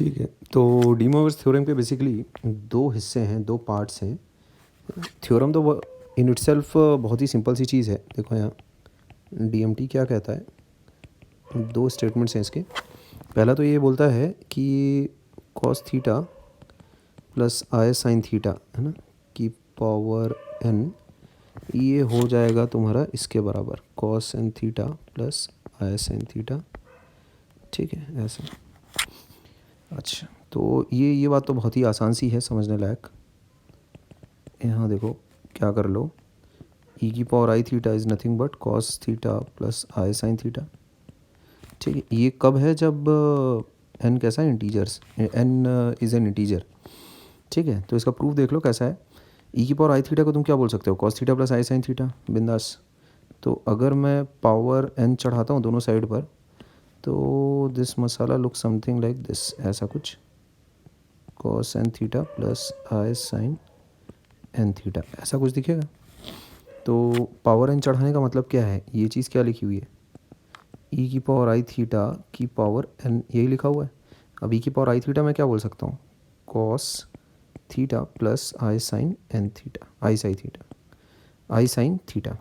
ठीक है, तो डी मोइवर्स थ्योरम के बेसिकली दो हिस्से हैं, दो पार्ट्स हैं। थ्योरम तो इन इटसेल्फ बहुत ही सिंपल सी चीज़ है। देखो यहाँ डीएमटी क्या कहता है, दो स्टेटमेंट्स हैं इसके। पहला तो ये बोलता है कि कॉस थीटा प्लस आई साइन थीटा, है ना, की पावर एन, ये हो जाएगा तुम्हारा इसके बराबर कॉस एन थीटा प्लस आई साइन थीटा। ठीक है, ऐसा। अच्छा, तो ये बात तो बहुत ही आसान सी है, समझने लायक। यहाँ देखो क्या कर लो, ई की power i theta is nothing but cos theta plus I sine theta. ठीक है, ये कब है, जब एन कैसा है, integers, n is an integer. ठीक है, तो इसका प्रूफ देख लो कैसा है। ई की पावर आई थीटा को तुम क्या बोल सकते हो, कॉस थीटा प्लस आई साइन थीटा, बिंदास। तो अगर मैं पावर एन चढ़ाता हूँ दोनों साइड पर, तो this masala look something like this, ऐसा कुछ, कॉस एन थीटा प्लस आई साइन एन थीटा, ऐसा कुछ दिखेगा। तो पावर एन चढ़ाने का मतलब क्या है, ये चीज़ क्या लिखी हुई है, ई की पावर आई थीटा की पावर एन, यही लिखा हुआ है। अब ई की पावर आई थीटा मैं क्या बोल सकता हूँ, cos theta plus I sine N theta, i sine theta, i sine theta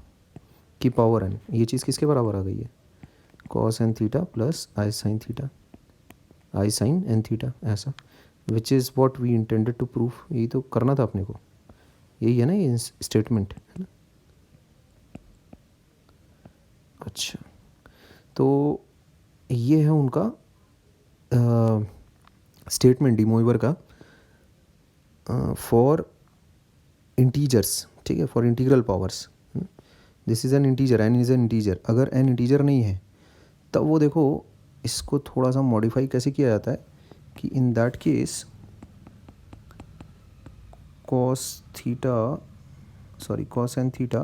की पावर एन। ये चीज़ किसके बराबर आ गई है, cos n theta plus I sine theta, i sine N theta, ऐसा। Which is what we intended to proof, यही तो करना था अपने को, यही है ना ये स्टेटमेंट, है ना। अच्छा, तो ये है उनका स्टेटमेंट डी मोइवर का फॉर इंटीजर्स। ठीक है, for integral powers. This is an integer, n is an integer. अगर एन इंटीजर नहीं है तब वो देखो, इसको थोड़ा सा मॉडिफाई कैसे किया जाता है कि in that case cos theta, sorry, cos n theta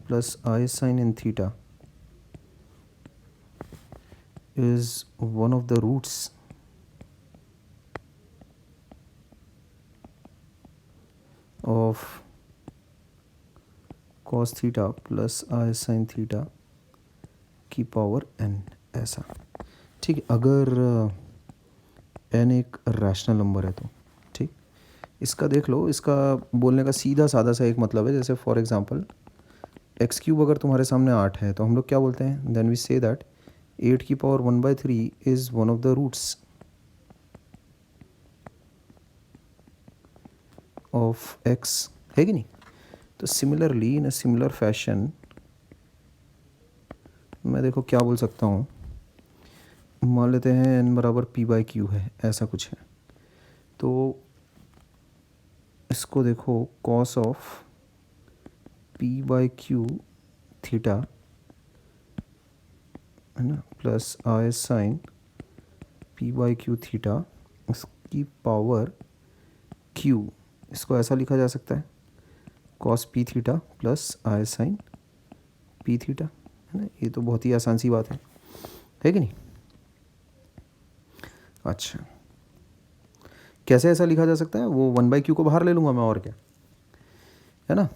plus I sine N theta is one of the roots of cos theta plus i sin theta की पावर n, ऐसा। ठीक है, अगर n एक रैशनल नंबर है तो ठीक। इसका देख लो, इसका बोलने का सीधा सादा सा एक मतलब है, जैसे फॉर एग्जांपल एक्स क्यूब अगर तुम्हारे सामने 8 है तो हम लोग क्या बोलते हैं, देन वी से दैट 8 की power 1/3 is one of the roots of x, है कि नहीं। तो similarly, in a similar fashion मैं देखो क्या बोल सकता हूँ, मान लेते हैं n बराबर p/q है, ऐसा कुछ है। तो इसको देखो cos ऑफ p/q थीटा, है ना, प्लस आई साइन p/q थीटा, इसकी पावर q, इसको ऐसा लिखा जा सकता है cos p थीटा प्लस आई साइन p थीटा, है ना। ये तो बहुत ही आसान सी बात है कि नहीं। अच्छा, कैसे ऐसा लिखा जा सकता है, वो 1/q को बाहर ले लूँगा मैं, और क्या, है ना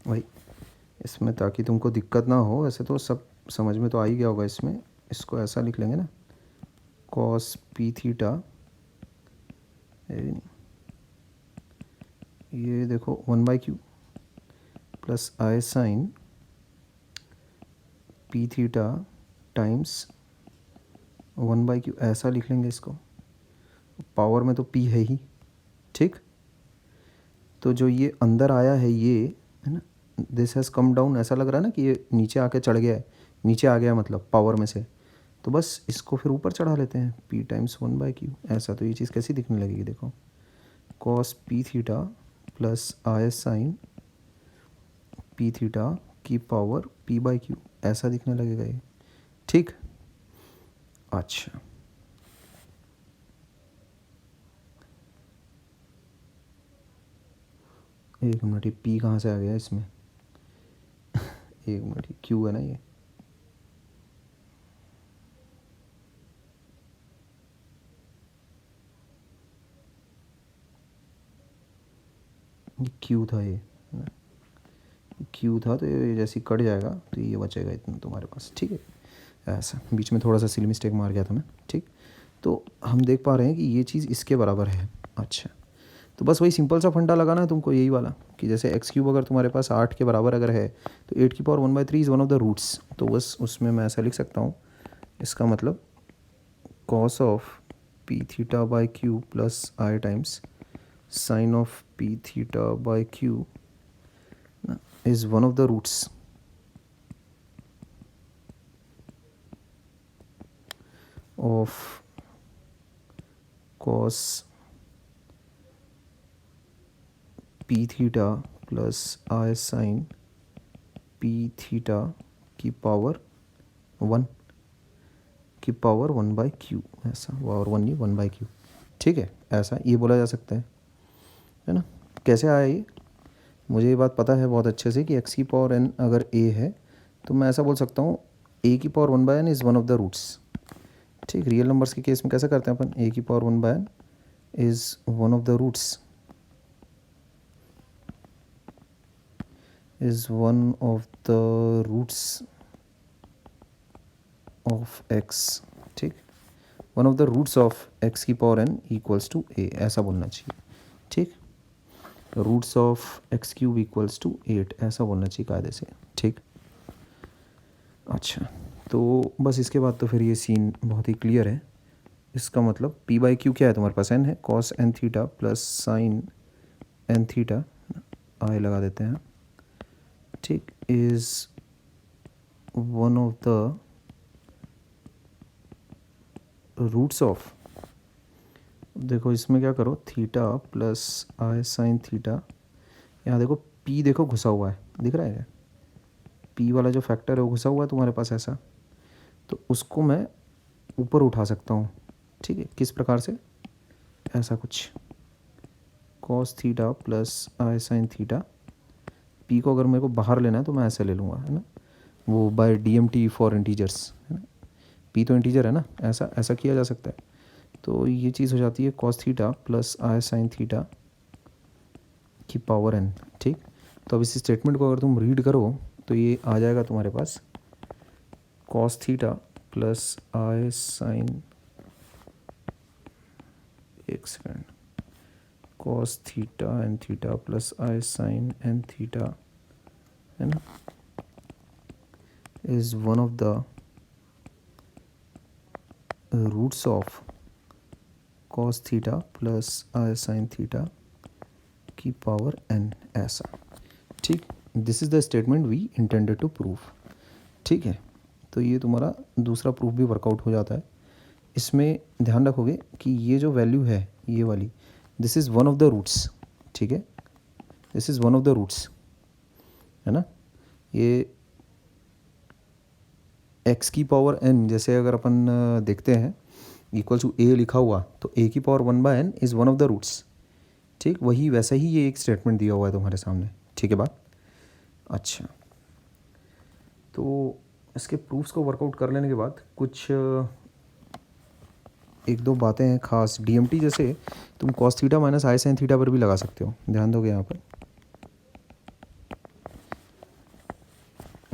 भाई, इसमें ताकि तुमको दिक्कत ना हो। वैसे तो सब समझ में तो आ ही गया होगा इसमें, इसको ऐसा लिख लेंगे ना, cos p थीटा, ये देखो 1/q प्लस आई sine p theta times 1/q, ऐसा लिख लेंगे इसको। पावर में तो p है ही, ठीक। तो जो ये अंदर आया है ये, है ना, दिस हैज़ कम डाउन, ऐसा लग रहा है ना कि ये नीचे आके चढ़ गया है, नीचे आ गया मतलब पावर में से, तो बस इसको फिर ऊपर चढ़ा लेते हैं p टाइम्स 1/q, ऐसा। तो ये चीज़ कैसी दिखने लगेगी, देखो cos p थीटा प्लस आई साइन p थीटा की पावर p/q, ऐसा दिखने लगेगा ये, ठीक। अच्छा, एक मिनट, ये p कहाँ से आ गया इसमें एक मिनट, ये q है ना, ये क्यू था, ये क्यू था, तो ये जैसे ही कट जाएगा तो ये बचेगा इतना तुम्हारे पास, ठीक है। ऐसा बीच में थोड़ा सा सिली मिस्टेक मार गया था मैं, ठीक। तो हम देख पा रहे हैं कि ये चीज़ इसके बराबर है। अच्छा, तो बस वही सिंपल सा फंडा लगाना है तुमको, यही वाला कि जैसे एक्स क्यूब अगर तुम्हारे पास 8 के बराबर अगर है तो 8⁻⁴ is one of the roots. तो बस उसमें मैं ऐसा लिख सकता हूँ, इसका मतलब cos of p theta by q plus I times sine of p theta by q is one of the roots of cos p theta plus I sine p theta की पावर 1/q, ऐसा, और 1 नहीं 1/q। ठीक है, ऐसा ये बोला जा सकता है ना। कैसे आया ये, मुझे ये बात पता है बहुत अच्छे से कि x⁻n अगर a है तो मैं ऐसा बोल सकता हूँ a⁻1/n is one of the roots. ठीक, रियल नंबर्स के केस में कैसे करते हैं अपन, a⁻1/n is one of the roots, of x। ठीक, one of the roots of x⁻n equals to a, ऐसा बोलना चाहिए। ठीक, roots of x³ equals to 8, ऐसा बोलना चाहिए कायदे से। ठीक, अच्छा, तो बस इसके बाद तो फिर ये सीन बहुत ही क्लियर है। इसका मतलब p/q क्या है तुम्हारे पास, n है, cos n theta plus sine n theta, I लगा देते हैं। ठीक, is one of the roots of, देखो इसमें क्या करो, थीटा प्लस आई साइन थीटा, यहाँ देखो p देखो घुसा हुआ है, दिख रहा है क्या, p वाला जो फैक्टर है वो घुसा हुआ है तुम्हारे पास ऐसा, तो उसको मैं ऊपर उठा सकता हूँ। ठीक है, किस प्रकार से, ऐसा कुछ, cos थीटा प्लस आई साइन थीटा, p को अगर मेरे को बाहर लेना है तो मैं ऐसे ले लूँगा, है ना, वो बाय DMT फॉर इंटीजर्स, है ना, p तो इंटीजर है ना, ऐसा ऐसा किया जा सकता है। तो ये चीज़ हो जाती है cos थीटा प्लस आई साइन थीटा की पावर n। ठीक, तो अब इस स्टेटमेंट को अगर तुम रीड करो तो ये आ जाएगा तुम्हारे पास cos थीटा प्लस आई साइन, एक second, cos theta N theta plus आई साइन एन थीटा, है ना, is one of the roots of cos theta plus I sine theta की पावर n, ऐसा। ठीक, this is the statement we intended to prove. ठीक है, तो ये तुम्हारा दूसरा प्रूफ भी वर्कआउट हो जाता है। इसमें ध्यान रखोगे कि ये जो वैल्यू है ये वाली, this is one of the roots. ठीक है, this is one of the roots, है ना, ये x⁻n, जैसे अगर अपन देखते हैं इक्वल टू a लिखा हुआ तो a⁻1/n is one of the roots. ठीक, वही वैसा ही ये एक स्टेटमेंट दिया हुआ है तुम्हारे सामने। ठीक है बात, अच्छा, तो इसके प्रूफ्स को वर्कआउट कर लेने के बाद कुछ एक दो बातें हैं खास, DMT जैसे तुम cos theta minus i sine theta पर भी लगा सकते हो, ध्यान दोगे यहाँ पर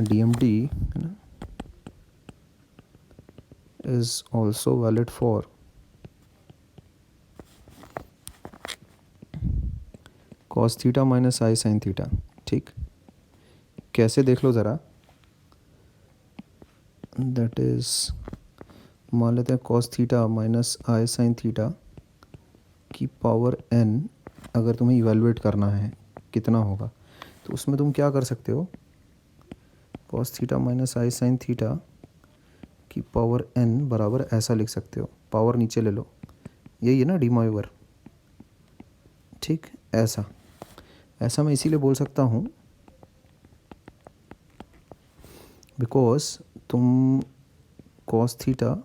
DMT, है ना, is also valid for cos theta minus i sine theta. ठीक, कैसे देख लो ज़रा, दैट इज़, मान लेते हैं cos theta minus i sine theta की पावर n, अगर तुम्हें इवेलुएट करना है कितना होगा, तो उसमें तुम क्या कर सकते हो, cos theta minus i sine theta की पावर n बराबर ऐसा लिख सकते हो, पावर नीचे ले लो, यही है ना डी मॉइवर। ठीक, ऐसा ऐसा मैं इसीलिए बोल सकता हूँ बिकॉज तुम cos theta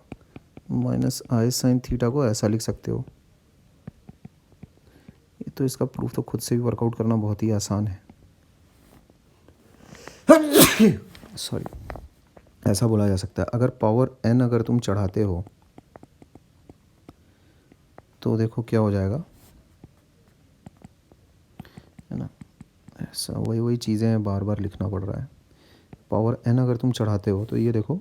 minus i sine theta को ऐसा लिख सकते हो। ये तो इसका प्रूफ तो खुद से भी वर्कआउट करना बहुत ही आसान है। सॉरी, ऐसा बोला जा सकता है, अगर पावर n अगर तुम चढ़ाते हो तो देखो क्या हो जाएगा, है ना, ऐसा वही चीज़ें बार बार लिखना पड़ रहा है। पावर n अगर तुम चढ़ाते हो तो ये देखो,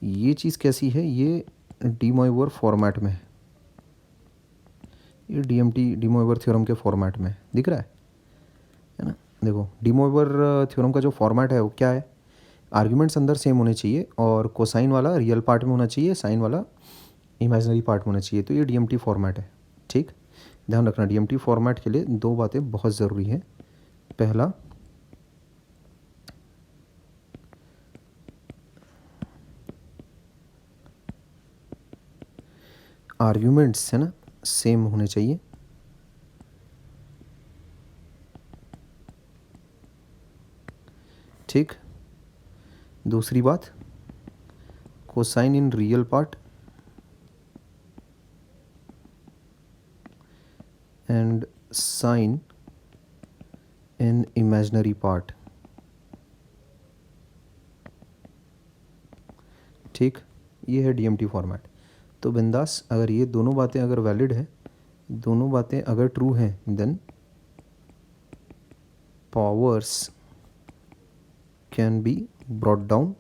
ये चीज़ कैसी है, ये डी मॉइवर फॉर्मेट में है, ये डीएमटी डी मोइवर थ्योरम के फॉर्मेट में दिख रहा है ना। देखो डी मोइवर थ्योरम का जो फॉर्मेट है वो क्या है, आर्ग्यूमेंट्स अंदर सेम होने चाहिए और कोसाइन वाला रियल पार्ट में होना चाहिए, साइन वाला इमेजिनरी पार्ट में होना चाहिए। तो ये डीएमटी फॉर्मेट है। ठीक, ध्यान रखना डीएमटी फॉर्मेट के लिए दो बातें बहुत ज़रूरी हैं। पहला, आर्ग्यूमेंट्स है ना सेम होने चाहिए। ठीक, दूसरी बात, cosine in real part and sine in imaginary part. ठीक, ये है डीएमटी फॉर्मेट। तो बिंदास अगर ये दोनों बातें अगर वैलिड है, दोनों बातें अगर ट्रू हैं, then powers can be brought down,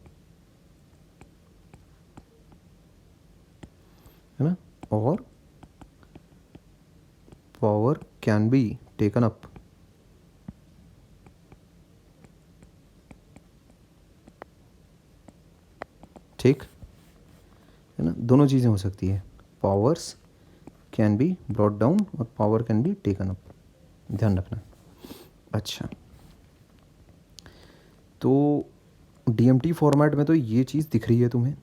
है ना, और power can be taken up. ठीक है ना, दोनों चीज़ें हो सकती है, powers can be brought down और power can be taken up, ध्यान रखना। अच्छा, तो डीएमटी फॉर्मेट में तो ये चीज़ दिख रही है तुम्हें,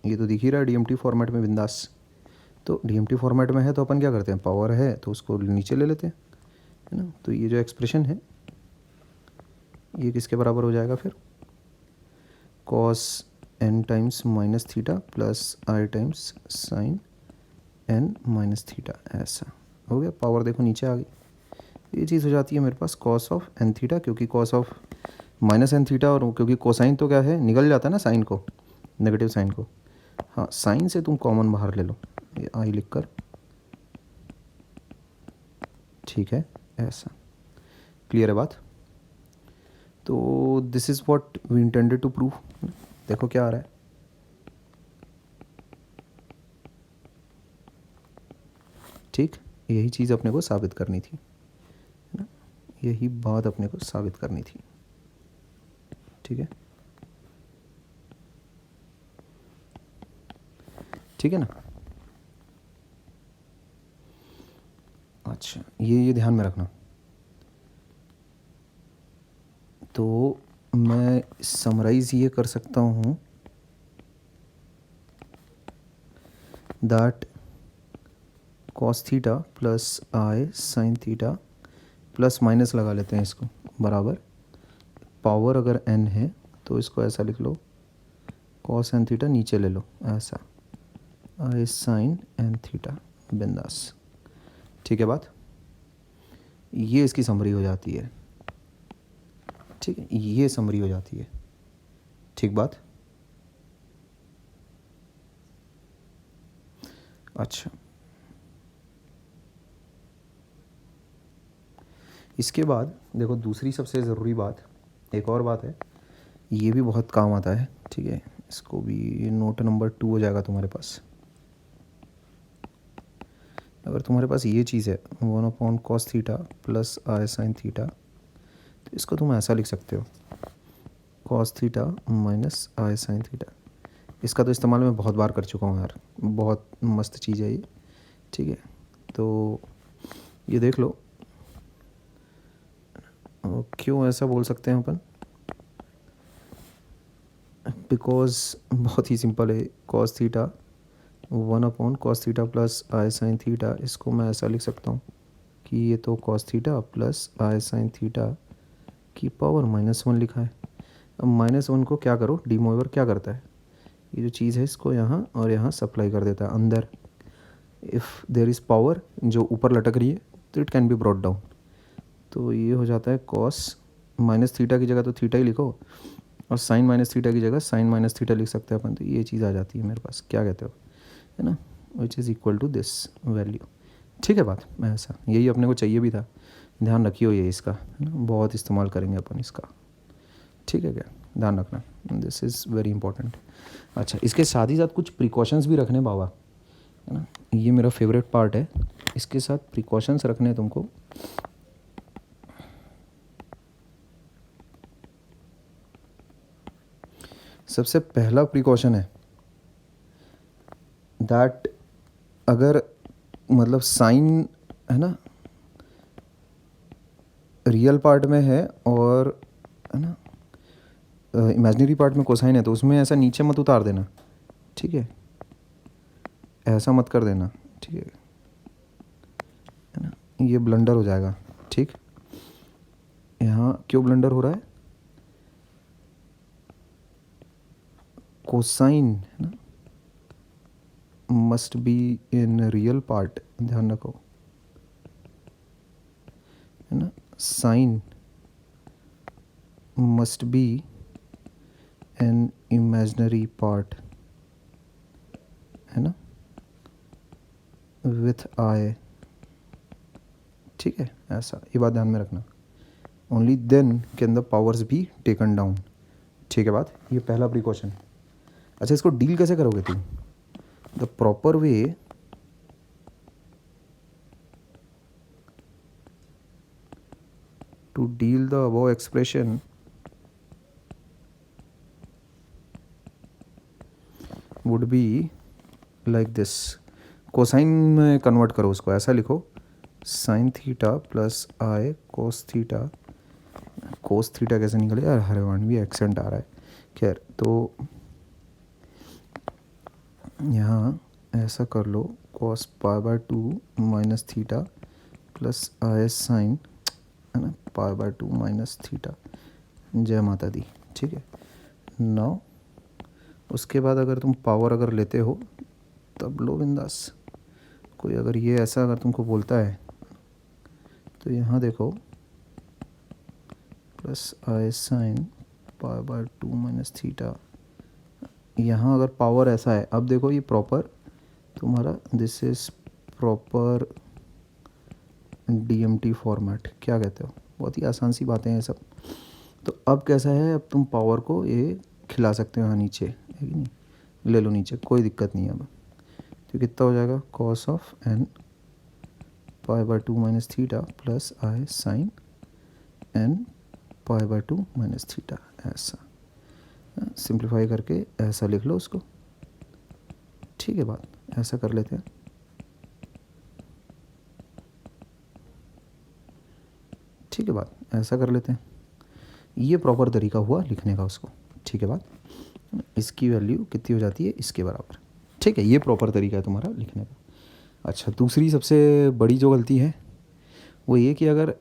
ये तो दिख ही रहा है डीएमटी फॉर्मेट में बिंदास। तो डीएमटी फॉर्मेट में है तो अपन क्या करते हैं, पावर है तो उसको नीचे ले लेते हैं, है ना। तो ये जो एक्सप्रेशन है ये किसके बराबर हो जाएगा फिर, cos N times minus theta plus आई times sine N minus theta, ऐसा हो गया। पावर देखो नीचे आ गई, ये चीज़ हो जाती है मेरे पास कॉस ऑफ एन थीटा, क्योंकि cos of minus n theta, और क्योंकि कोसाइन तो क्या है निकल जाता है ना साइन को, नेगेटिव साइन को। हाँ, साइन से तुम कॉमन बाहर ले लो, ये आई लिख कर, ठीक है, ऐसा क्लियर है बात। तो this is what we intended to prove. देखो क्या आ रहा है, ठीक, यही चीज़ अपने को साबित करनी थी, है ना, यही बात अपने को साबित करनी थी। ठीक है, ठीक है ना। अच्छा, ये ध्यान में रखना। तो मैं समराइज़ ये कर सकता हूँ that cos theta plus I sine theta plus minus लगा लेते हैं इसको, बराबर पावर अगर n है तो इसको ऐसा लिख लो, कॉस एन थीटा नीचे ले लो, ऐसा आई साइन एन थीटा, बिंदास। ठीक है बात, ये इसकी समरी हो जाती है। ठीक है, ये समरी हो जाती है। ठीक बात। अच्छा, इसके बाद देखो दूसरी सबसे ज़रूरी बात, एक और बात है, ये भी बहुत काम आता है। ठीक है, इसको भी नोट नंबर 2 हो जाएगा तुम्हारे पास। अगर तुम्हारे पास ये चीज़ है 1/cos थीटा प्लस आई साइन थीटा, तो इसको तुम ऐसा लिख सकते हो, cos theta minus i sine theta. इसका तो इस्तेमाल मैं बहुत बार कर चुका हूँ यार, बहुत मस्त चीज़ है ये। ठीक है, तो ये देख लो, क्यों ऐसा बोल सकते हैं अपन, बिकॉज बहुत ही सिंपल है, cos theta 1/cos theta plus आई साइन थीटा, इसको मैं ऐसा लिख सकता हूँ कि ये तो cos थीटा प्लस आई साइन थीटा की पावर -1 लिखा है। अब -1 को क्या करो, डी मोइवर क्या करता है, ये जो चीज़ है इसको यहाँ और यहाँ सप्लाई कर देता है अंदर। इफ़ देयर इज़ पावर जो ऊपर लटक रही है तो it can be brought down. तो ये हो जाता है कॉस माइनस थीटा की जगह तो थीटा ही लिखो, और साइन माइनस थीटा की जगह साइन माइनस थीटा लिख सकते हैं अपन। तो ये चीज़ आ जाती है मेरे पास, क्या कहते हो, है ना, which is equal to this value. ठीक है बात, ऐसा यही अपने को चाहिए भी था, ध्यान रखियो ये इसका, है ना, बहुत इस्तेमाल करेंगे अपन इसका। ठीक है, क्या ध्यान रखना, दिस इज़ वेरी इंपॉर्टेंट। अच्छा, इसके साथ ही साथ कुछ प्रिकॉशंस भी रखने बाबा, है ना, ये मेरा फेवरेट पार्ट है। इसके साथ प्रिकॉशंस रखने हैं तुमको। सबसे पहला प्रिकॉशन है दैट अगर मतलब साइन है ना रियल पार्ट में है और है ना इमेजिनरी पार्ट में कोसाइन है, तो उसमें ऐसा नीचे मत उतार देना, ठीक है, ऐसा मत कर देना, ठीक है ना, ये ब्लंडर हो जाएगा। ठीक, यहाँ क्यों ब्लंडर हो रहा है, कोसाइन है ना must be in real part, ध्यान रखो है ना, sine must be an imaginary part है ना विथ आई, ठीक है, ऐसा, ये बात ध्यान में रखना। Only then can the powers be taken down, ठीक है बात, ये पहला प्रिकॉशन। अच्छा, इसको डील कैसे करोगे तुम, the proper way to deal the above expression would be like this, cosine में कन्वर्ट करो उसको, ऐसा लिखो sine theta plus i cos theta, cos theta कैसे निकले यार, हरवान भी एक्सेंट आ रहा है, खैर, तो यहाँ ऐसा कर लो cos pi by 2 minus theta plus I sine है ना पाई बाय 2 माइनस थीटा, जय माता दी, ठीक है। नाउ उसके बाद अगर तुम पावर अगर लेते हो तब लो बिंदास, कोई अगर ये ऐसा अगर तुमको बोलता है तो यहाँ देखो plus I sine pi by 2 minus theta, यहाँ अगर पावर ऐसा है, अब देखो ये प्रॉपर तुम्हारा this is proper DMT format, क्या कहते हो, बहुत ही आसान सी बातें हैं सब। तो अब कैसा है, अब तुम पावर को ये खिला सकते हो यहाँ नीचे, है कि नहीं, ले लो नीचे, कोई दिक्कत नहीं है। अब तो कितना हो जाएगा cos of n pi by 2 minus theta plus I sine n pi by 2 minus theta, ऐसा सिंप्लीफाई करके ऐसा लिख लो उसको, ठीक है बात, ऐसा कर लेते हैं, ठीक है बात, ऐसा कर लेते हैं, ये प्रॉपर तरीका हुआ लिखने का उसको, ठीक है बात, इसकी वैल्यू कितनी हो जाती है इसके बराबर, ठीक है, ये प्रॉपर तरीका है तुम्हारा लिखने का। अच्छा, दूसरी सबसे बड़ी जो गलती है वो ये कि अगर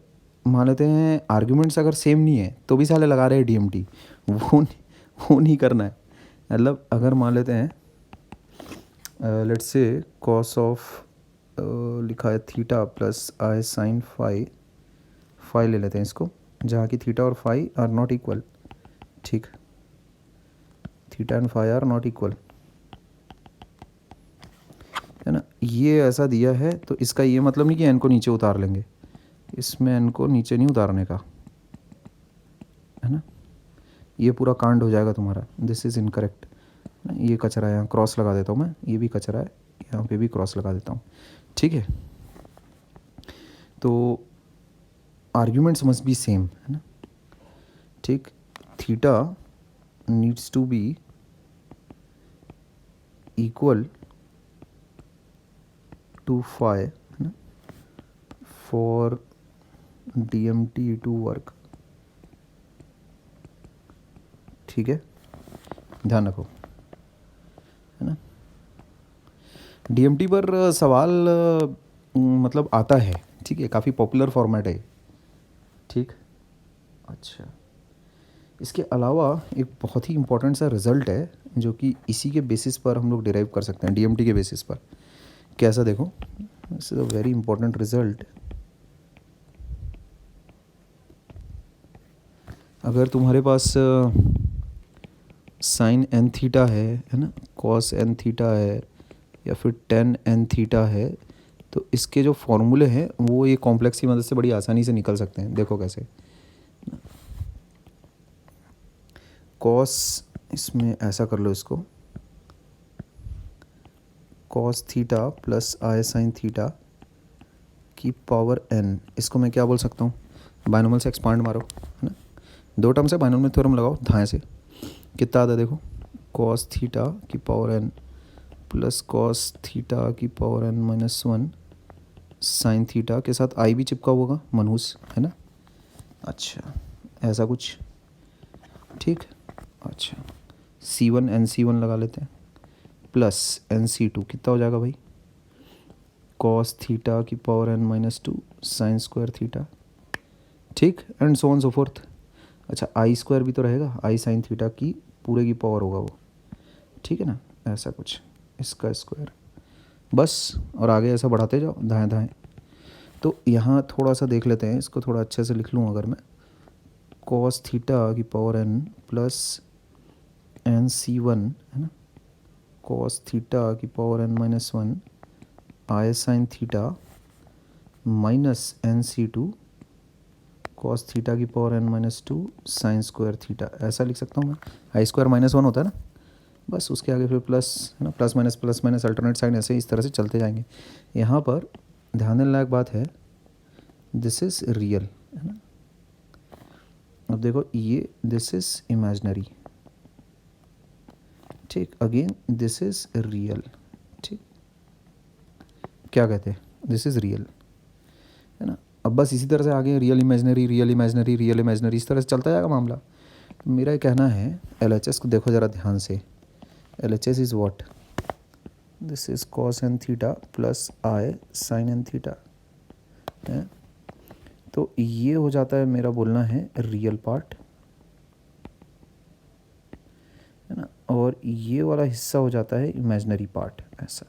मान लेते हैं आर्ग्यूमेंट्स अगर सेम नहीं है तो भी साले लगा रहे हैं डीएमटी, वो नहीं करना है। मतलब अगर मान लेते हैं लेट्स से कॉस ऑफ लिखा है थीटा प्लस आई साइन फाई ले लेते हैं इसको, जहाँ की थीटा और फाई आर नॉट इक्वल, ठीक, theta and phi are not equal, है ना, ये ऐसा दिया है, तो इसका ये मतलब नहीं कि एन को नीचे उतार लेंगे, इसमें एन को नीचे नहीं उतारने का, है ना, ये पूरा कांड हो जाएगा तुम्हारा, दिस इज़ इनकरेक्ट, ये कचरा है, यहाँ क्रॉस लगा देता हूँ मैं, ये भी कचरा है, यहाँ पे भी क्रॉस लगा देता हूँ, ठीक है। तो आर्ग्यूमेंट्स मस्ट बी सेम, है ना, ठीक, theta needs to be equal to phi, है ना, फॉर डीएमटी टू वर्क, ठीक है, ध्यान रखो, है ना। डीएमटी पर सवाल मतलब आता है, ठीक है, काफ़ी पॉपुलर फॉर्मेट है, ठीक। अच्छा, इसके अलावा एक बहुत ही इम्पोर्टेंट सा रिज़ल्ट है जो कि इसी के बेसिस पर हम लोग डिराइव कर सकते हैं, डीएमटी के बेसिस पर, कैसा देखो, this is a very important result. अगर तुम्हारे पास साइन एन थीटा है ना, कॉस एन थीटा है या फिर टेन एन थीटा है, तो इसके जो फॉर्मूले हैं वो ये कॉम्प्लेक्स की मदद से बड़ी आसानी से निकल सकते हैं, देखो कैसे, कॉस, इसमें ऐसा कर लो इसको, कॉस थीटा प्लस आई साइन थीटा की पावर n, इसको मैं क्या बोल सकता हूँ, बाइनोमियल से एक्सपांड मारो, है ना, दो टर्म से बाइनोमियल थ्योरम लगाओ दाएं से, कितना आता है देखो, कॉस थीटा की power n plus cos theta की power n minus 1 sine theta के साथ आई भी चिपका होगा मनहूस, है ना। अच्छा ऐसा कुछ, ठीक। अच्छा C1 NC1 लगा लेते हैं प्लस NC2 कितना हो जाएगा भाई, कॉस थीटा की power n minus 2 sine square theta, ठीक, and so on so fourth. अच्छा आई स्क्वायर भी तो रहेगा, आई साइन थीटा की पूरे की पावर होगा वो, ठीक है ना, ऐसा कुछ, इसका स्क्वायर बस, और आगे ऐसा बढ़ाते जाओ दाएं दाएं। तो यहाँ थोड़ा सा देख लेते हैं, इसको थोड़ा अच्छे से लिख लूँ अगर मैं, कॉस थीटा की पावर n प्लस NC1, है ना, कॉस थीटा की power n minus 1 I sine theta minus NC2 cos theta की power n minus 2 sine square theta, ऐसा लिख सकता हूँ मैं, आई स्क्वायर माइनस 1 होता है ना, बस उसके आगे फिर प्लस, है ना, प्लस माइनस अल्टरनेट साइन, ऐसे इस तरह से चलते जाएंगे। यहाँ पर ध्यान देने लायक बात है, दिस इज़ रियल, है ना, अब देखो ये दिस इज़ इमेजनरी, ठीक, अगेन दिस इज़ रियल, ठीक, क्या कहते हैं, दिस इज़ रियल, है ना। अब बस इसी तरह से आगे real imaginary real imaginary real imaginary, इस तरह से चलता जाएगा मामला। तो मेरा ये कहना है LHS को देखो ज़रा ध्यान से, LHS is what, this is cos n theta plus I sine N theta, है, तो ये हो जाता है मेरा बोलना है रियल पार्ट, है ना, और ये वाला हिस्सा हो जाता है इमेजनरी पार्ट, ऐसा,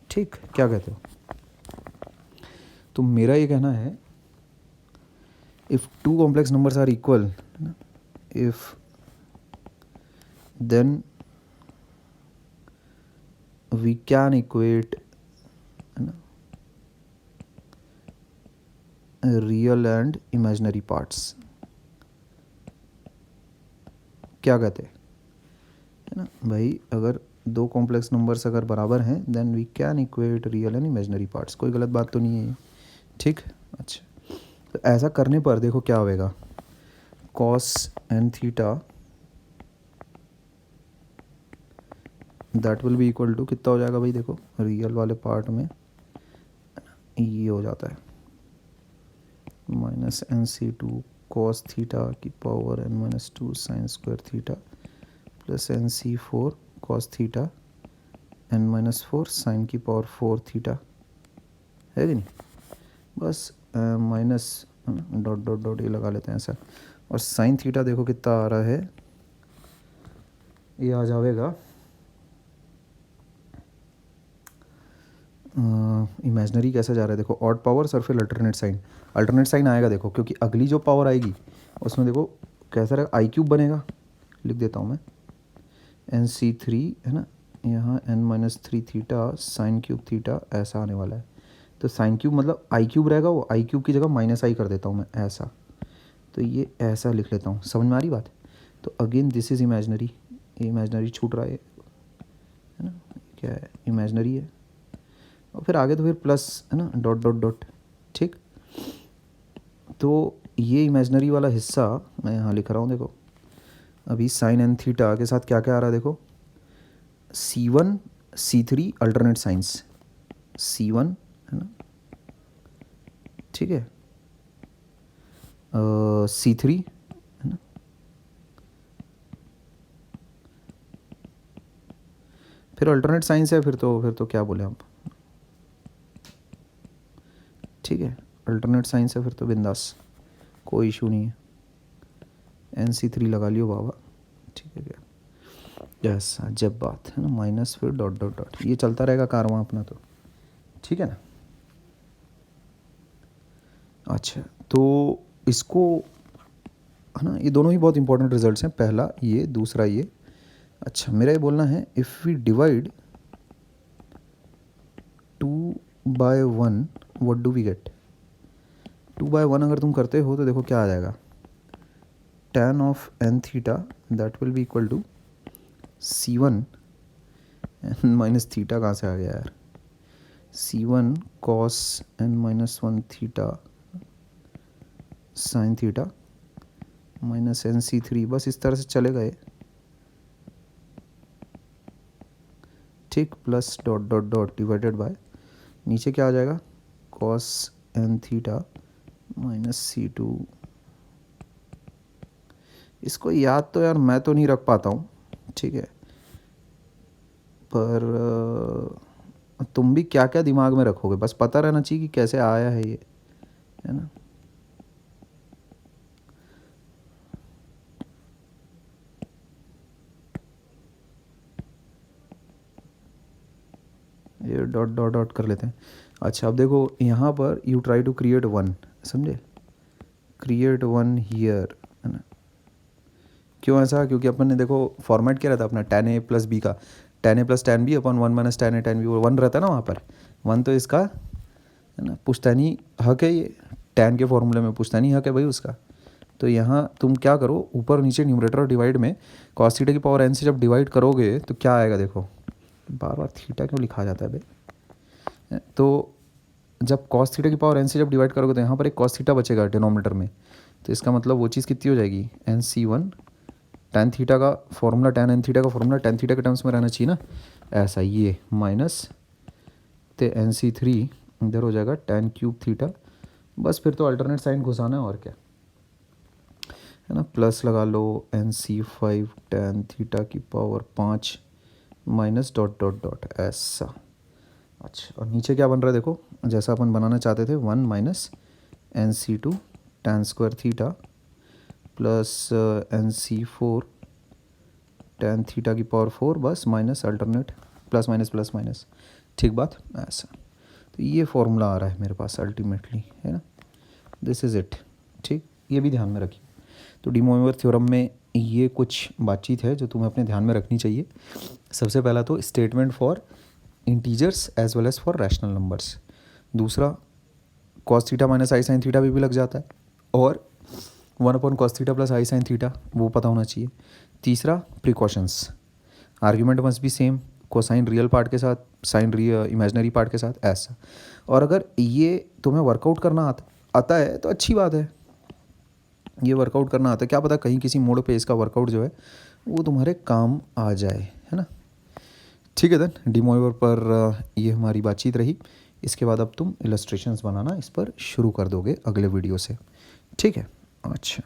ठीक, क्या कहते हो। तो मेरा ये कहना है if two complex numbers are equal, if then we can equate, है ना, रियल एंड इमेजनरी पार्ट्स, क्या कहते हैं, है ना भाई, अगर दो कॉम्प्लेक्स नंबर्स अगर बराबर हैं then we can equate real and imaginary parts, कोई गलत बात तो नहीं है ये, ठीक। अच्छा तो ऐसा करने पर देखो क्या होएगा, cos n theta that will be equal to कितना हो जाएगा भाई, देखो रियल वाले पार्ट में ये हो जाता है माइनस NC2 कॉस थीटा की power n minus 2 sine square theta plus NC4 cos theta n minus 4 sine की पावर 4 थीटा, है कि नहीं, बस माइनस डॉट डॉट डॉट ये लगा लेते हैं ऐसा, और साइन थीटा देखो कितना आ रहा है, ये आ जाएगा इमेजनरी कैसा जा रहा है देखो, ऑड पावर्स और फिर अल्टरनेट साइन आएगा देखो, क्योंकि अगली जो पावर आएगी उसमें देखो कैसा रहेगा, आई क्यूब बनेगा, लिख देता हूँ मैं NC3, है ना, यहाँ n minus 3 theta sine cube theta, ऐसा आने वाला है। तो साइन क्यूब मतलब आई क्यूब रहेगा, वो आई क्यूब की जगह माइनस आई कर देता हूँ मैं, ऐसा, तो ये ऐसा लिख लेता हूँ, समझ में आ रही बात। तो अगेन दिस इज़ इमेजनरी, ये इमेजनरी छूट रहा है ना, क्या है इमेजनरी है, और फिर आगे तो फिर प्लस, है ना, डॉट डॉट डॉट, ठीक। तो ये इमेजनरी वाला हिस्सा मैं यहाँ लिख रहा हूँ, देखो अभी साइन एन थीटा के साथ क्या क्या आ रहा है देखो, C1 C3 alternate science, C1, है ना, ठीक है, C3, है ना, फिर अल्टरनेट साइंस है, फिर तो क्या बोले आप, ठीक है, अल्टरनेट साइंस है फिर तो बिंदास, कोई इशू नहीं है, NC3 लगा लियो बाबा, ठीक है क्या, यस जब बात है ना, माइनस फिर डॉट डॉट डॉट, ये चलता रहेगा कारवां अपना, तो ठीक है ना। अच्छा तो इसको, है ना, ये दोनों ही बहुत इंपॉर्टेंट रिजल्ट्स हैं, पहला ये, दूसरा ये। अच्छा मेरा ये बोलना है if we divide 2/1 what do we get, 2/1 अगर तुम करते हो तो देखो क्या आ जाएगा, tan of n theta that will be equal to C1 minus theta, कहाँ से आ गया यार, C1 cos n minus 1 theta sine theta minus NC3, बस इस तरह से चले गए, ठीक, plus dot dot dot divided by नीचे क्या आ जाएगा, cos n theta minus C2। इसको याद तो यार मैं तो नहीं रख पाता हूँ, ठीक है, पर तुम भी क्या क्या दिमाग में रखोगे, बस पता रहना चाहिए कि कैसे आया है ये, है ना। ये डॉट डॉट डॉट कर लेते हैं। अच्छा अब देखो यहाँ पर you try to create one, समझे, क्रिएट वन हियर, है ना। क्यों ऐसा, क्योंकि अपन ने देखो फॉर्मेट क्या रहता है अपना tan a प्लस बी का, tan a plus tan b upon 1 minus tan a tan b, वो 1 रहता है ना वहाँ पर, 1 तो इसका, है ना, पुश्तैनी हक है ये, tan के फॉर्मूले में पुश्तैनी हक है भाई उसका। तो यहाँ तुम क्या करो, ऊपर नीचे न्यूमरेटर और डिवाइड में cos थीटा की पावर n से जब डिवाइड करोगे तो क्या आएगा, देखो बार बार थीटा क्यों लिखा जाता है भाई, तो जब cos थीटा की पावर n से जब डिवाइड करोगे तो यहाँ पर एक cos थीटा बचेगा डिनोमिनेटर में, तो इसका मतलब वो चीज़ कितनी हो जाएगी, NC1 tan थीटा का फॉर्मूला, tan n थीटा का फॉर्मूला tan थीटा के टर्म्स में रहना चाहिए ना, ऐसा ये माइनस तो NC3 इधर हो जाएगा tan क्यूब थीटा, बस फिर तो अल्टरनेट साइन घुसाना है और क्या, है ना, प्लस लगा लो NC5 tan थीटा की power 5 minus dot dot dot ऐसा। अच्छा और नीचे क्या बन रहा है देखो, जैसा अपन बनाना चाहते थे, 1 minus NC2 tan square theta plus NC4 tan theta की पावर 4, बस माइनस अल्टरनेट प्लस माइनस, ठीक बात, ऐसा। तो ये फॉर्मूला आ रहा है मेरे पास अल्टीमेटली, है ना, दिस इज़ इट, ठीक, ये भी ध्यान में रखिए। तो डी मोइवर थ्योरम में ये कुछ बातचीत है जो तुम्हें अपने ध्यान में रखनी चाहिए। सबसे पहला तो statement for integers as well as for rational numbers, दूसरा cos theta minus i sine theta भी लग जाता है, और 1 अपॉन cos थीटा प्लस आई साइन थीटा वो पता होना चाहिए। तीसरा precautions, argument must be same, cosine real part के साथ, साइन इमेजिनरी पार्ट के साथ, ऐसा। और अगर ये तुम्हें वर्कआउट करना आता है तो अच्छी बात है, ये वर्कआउट करना आता है, क्या पता कहीं किसी मोड़ पे इसका वर्कआउट जो है वो तुम्हारे काम आ जाए, है ना। ठीक है देन, डी मोइवर पर ये हमारी बातचीत रही। इसके बाद अब तुम इलस्ट्रेशंस बनाना इस पर शुरू कर दोगे अगले वीडियो से, ठीक है। अच्छा।